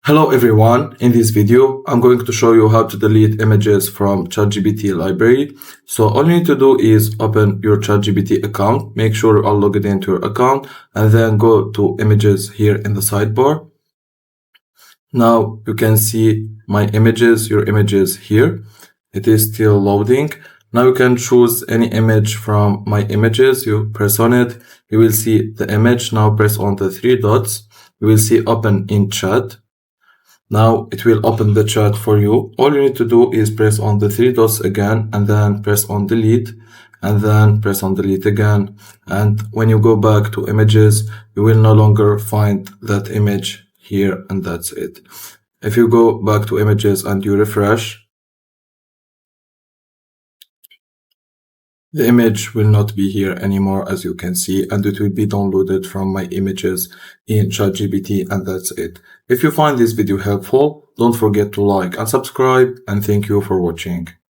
Hello everyone, in this video I'm going to show you how to delete images from ChatGPT library. So all you need to do is open your ChatGPT account, make sure you are logged into your account, and then go to images here in the sidebar. Now you can see my images, your images here. It is still loading. Now you can choose any image from my images. You press on it, you will see the image. Now press on the three dots, you will see open in chat. Now it will open the chat for you. All you need to do is press on the three dots again and then press on delete and then press on delete again. And when you go back to images, you will no longer find that image here, and that's it. If you go back to images and you refresh, the image will not be here anymore, as you can see, and it will be downloaded from my images in ChatGPT, and that's it. If you find this video helpful, don't forget to like and subscribe, and thank you for watching.